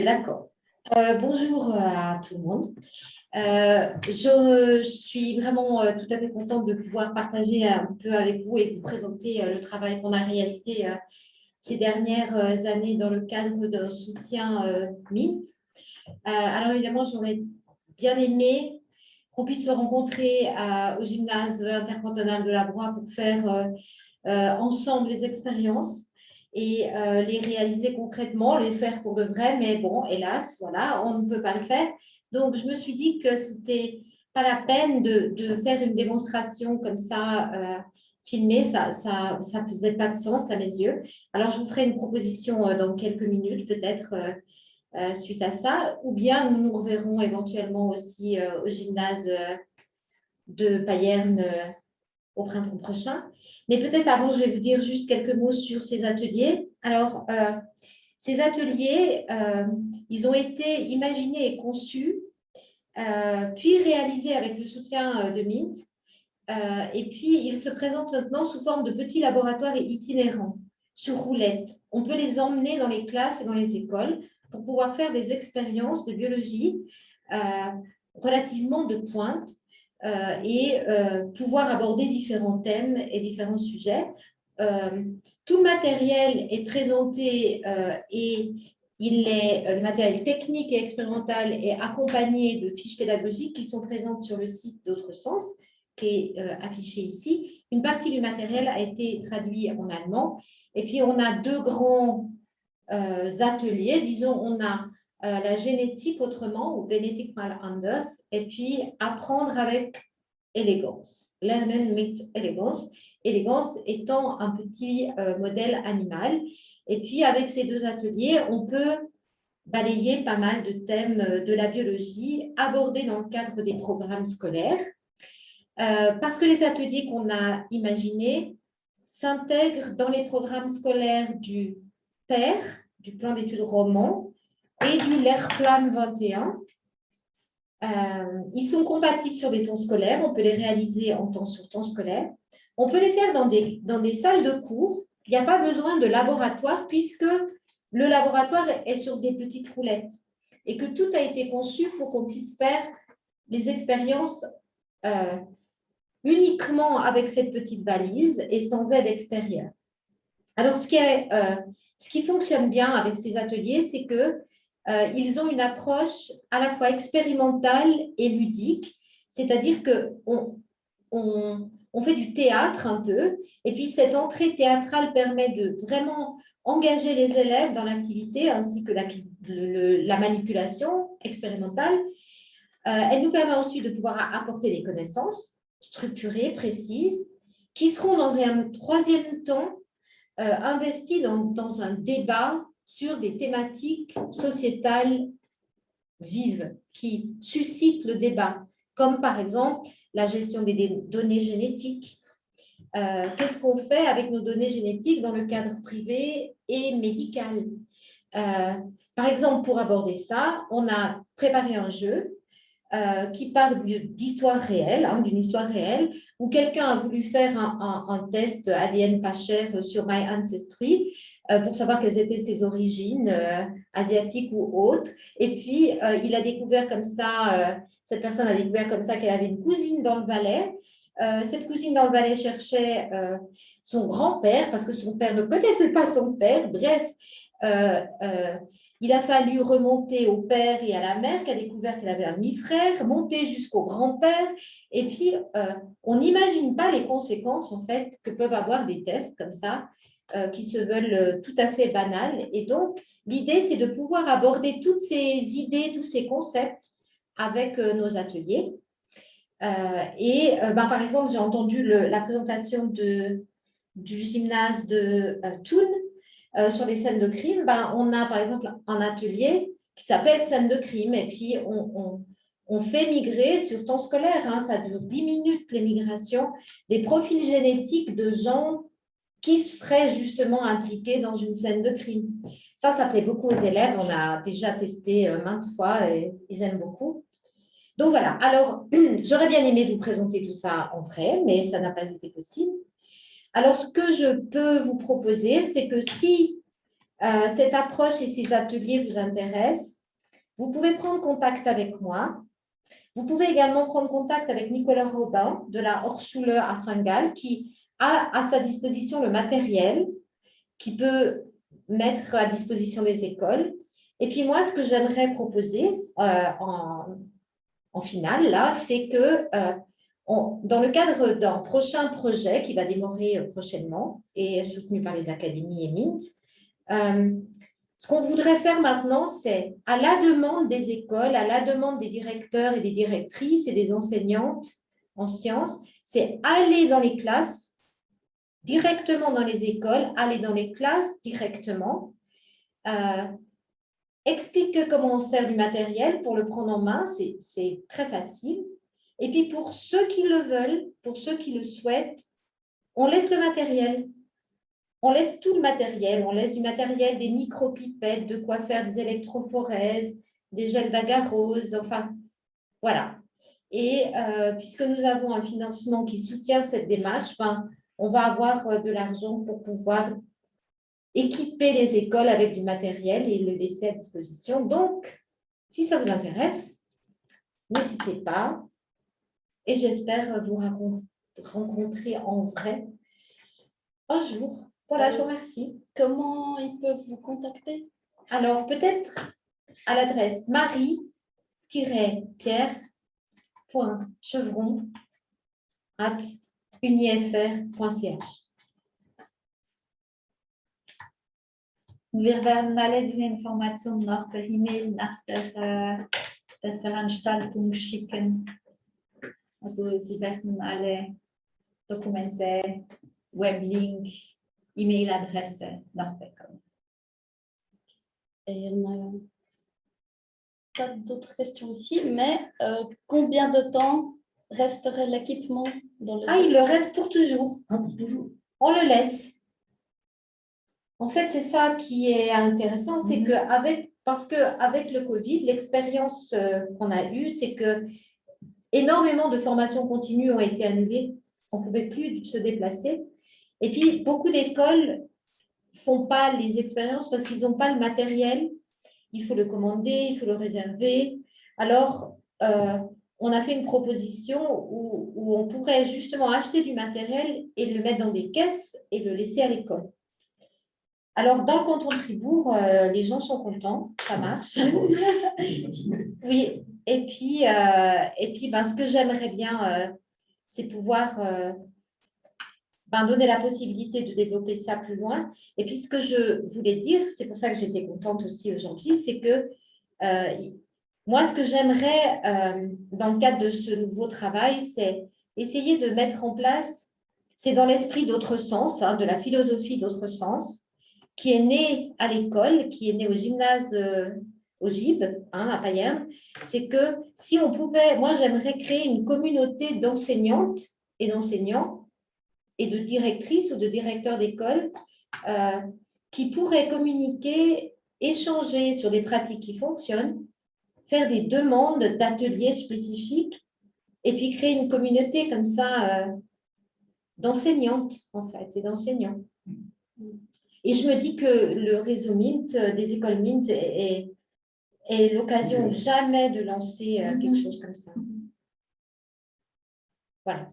D'accord. Bonjour à tout le monde. Je suis vraiment tout à fait contente de pouvoir partager un peu avec vous et vous présenter le travail qu'on a réalisé ces dernières années dans le cadre d'un soutien MINT. Alors évidemment, j'aurais bien aimé qu'on puisse se rencontrer au gymnase intercantonal de la Broye pour faire ensemble les expériences et les réaliser concrètement, les faire pour de vrai, mais bon, hélas, voilà, on ne peut pas le faire. Donc, je me suis dit que c'était pas la peine de faire une démonstration comme ça, filmée, ça faisait pas de sens à mes yeux. Alors, je vous ferai une proposition dans quelques minutes, peut-être suite à ça, ou bien nous nous reverrons éventuellement aussi au gymnase de Payerne au printemps prochain. Mais peut-être avant, je vais vous dire juste quelques mots sur ces ateliers. Alors, ces ateliers, ils ont été imaginés et conçus, puis réalisés avec le soutien de MINT. Et puis, ils se présentent maintenant sous forme de petits laboratoires itinérants sur roulettes. On peut les emmener dans les classes et dans les écoles pour pouvoir faire des expériences de biologie relativement de pointe et pouvoir aborder différents thèmes et différents sujets. Tout le matériel est présenté et le matériel technique et expérimental est accompagné de fiches pédagogiques qui sont présentes sur le site d'Autre Sens, qui est affiché ici. Une partie du matériel a été traduit en allemand. Et puis, on a deux grands ateliers. Disons, on a la génétique autrement, ou Genetik mal anders, et puis apprendre avec élégance. Lernen mit Eleganz. Élégance étant un petit modèle animal. Et puis, avec ces deux ateliers, on peut balayer pas mal de thèmes de la biologie abordés dans le cadre des programmes scolaires. Parce que les ateliers qu'on a imaginés s'intègrent dans les programmes scolaires du PER, du plan d'études roman, et du Lehrplan 21. Ils sont compatibles sur des temps scolaires, on peut les réaliser sur temps scolaire. On peut les faire dans des salles de cours. Il n'y a pas besoin de laboratoire puisque le laboratoire est sur des petites roulettes et que tout a été conçu pour qu'on puisse faire les expériences uniquement avec cette petite valise et sans aide extérieure. Alors, ce qui fonctionne bien avec ces ateliers, c'est qu'ils ont une approche à la fois expérimentale et ludique, c'est-à-dire qu'on fait du théâtre un peu, et puis cette entrée théâtrale permet de vraiment engager les élèves dans l'activité ainsi que la manipulation expérimentale. Elle nous permet ensuite de pouvoir apporter des connaissances structurées, précises, qui seront dans un troisième temps investis dans un débat sur des thématiques sociétales vives qui suscitent le débat, comme par exemple la gestion des données génétiques. Qu'est-ce qu'on fait avec nos données génétiques dans le cadre privé et médical? Par exemple, pour aborder ça, on a préparé un jeu qui parle d'histoire réelle, d'une histoire réelle, où quelqu'un a voulu faire un test ADN pas cher sur My Ancestry pour savoir quelles étaient ses origines, asiatiques ou autres. Et puis, il a découvert comme ça, cette personne a découvert comme ça qu'elle avait une cousine dans le Valais. Cette cousine dans le Valais cherchait son grand-père, parce que son père ne connaissait pas son père. Bref, il a fallu remonter au père et à la mère qui a découvert qu'elle avait un demi-frère, monter jusqu'au grand-père. Et puis, on n'imagine pas les conséquences, en fait, que peuvent avoir des tests comme ça, qui se veulent tout à fait banals. Et donc, l'idée, c'est de pouvoir aborder toutes ces idées, tous ces concepts avec nos ateliers. Par exemple, j'ai entendu la présentation du gymnase de Thun, sur les scènes de crime. On a par exemple un atelier qui s'appelle scène de crime et puis on fait migrer sur temps scolaire, ça dure 10 minutes les migrations, des profils génétiques de gens qui seraient justement impliqués dans une scène de crime. Ça plaît beaucoup aux élèves, on a déjà testé maintes fois et ils aiment beaucoup. Donc voilà, alors j'aurais bien aimé vous présenter tout ça en vrai, mais ça n'a pas été possible. Alors, ce que je peux vous proposer, c'est que si cette approche et ces ateliers vous intéressent, vous pouvez prendre contact avec moi. Vous pouvez également prendre contact avec Nicolas Robin de la Hochschule à Saint-Gall qui a à sa disposition le matériel qui peut mettre à disposition des écoles. Et puis moi, ce que j'aimerais proposer en finale, là, c'est que dans le cadre d'un prochain projet qui va démarrer prochainement et soutenu par les académies et MINT, ce qu'on voudrait faire maintenant, c'est à la demande des écoles, à la demande des directeurs et des directrices et des enseignantes en sciences, c'est aller dans les classes, directement dans les écoles, aller dans les classes directement, explique comment on sert du matériel pour le prendre en main, c'est très facile. Et puis pour ceux qui le veulent, pour ceux qui le souhaitent, on laisse le matériel. On laisse tout le matériel, on laisse du matériel, des micropipettes, de quoi faire des électrophorèses, des gels d'agarose, enfin, voilà. Et puisque nous avons un financement qui soutient cette démarche, ben, on va avoir de l'argent pour pouvoir équiper les écoles avec du matériel et le laisser à disposition. Donc, si ça vous intéresse, n'hésitez pas. Et j'espère vous rencontrer en vrai un jour. Voilà, je vous remercie. Comment ils peuvent vous contacter? Alors, peut-être à l'adresse marie-pierre.chevron@unifr.ch. Wir werden alle diese Informationen noch per E-Mail nach der Veranstaltung schicken. Also Sie werden alle Dokumente, Weblink, E-Mail-Adresse noch bekommen. Et on n'a pas d'autres questions ici, mais combien de temps resterait l'équipement dans le il le reste pour toujours. Ah, pour toujours. On le laisse. En fait, c'est ça qui est intéressant, c'est parce qu'avec le Covid, l'expérience qu'on a eue, c'est que énormément de formations continues ont été annulées. On ne pouvait plus se déplacer. Et puis, beaucoup d'écoles ne font pas les expériences parce qu'ils n'ont pas le matériel. Il faut le commander, il faut le réserver. Alors, on a fait une proposition où on pourrait justement acheter du matériel et le mettre dans des caisses et le laisser à l'école. Alors, dans le canton de Fribourg, les gens sont contents, ça marche. Oui, et puis ben, ce que j'aimerais bien, c'est pouvoir donner la possibilité de développer ça plus loin. Et puis, ce que je voulais dire, c'est pour ça que j'étais contente aussi aujourd'hui, c'est que moi, ce que j'aimerais, dans le cadre de ce nouveau travail, c'est essayer de mettre en place, c'est dans l'esprit d'autre sens, de la philosophie d'autre sens, qui est née à l'école, qui est née au gymnase, au GIB, à Payerne, c'est que si on pouvait, moi j'aimerais créer une communauté d'enseignantes et d'enseignants et de directrices ou de directeurs d'école qui pourraient communiquer, échanger sur des pratiques qui fonctionnent, faire des demandes d'ateliers spécifiques et puis créer une communauté comme ça d'enseignantes en fait et d'enseignants. Et je me dis que le réseau MINT, des écoles MINT, est l'occasion jamais de lancer quelque chose comme ça. Voilà.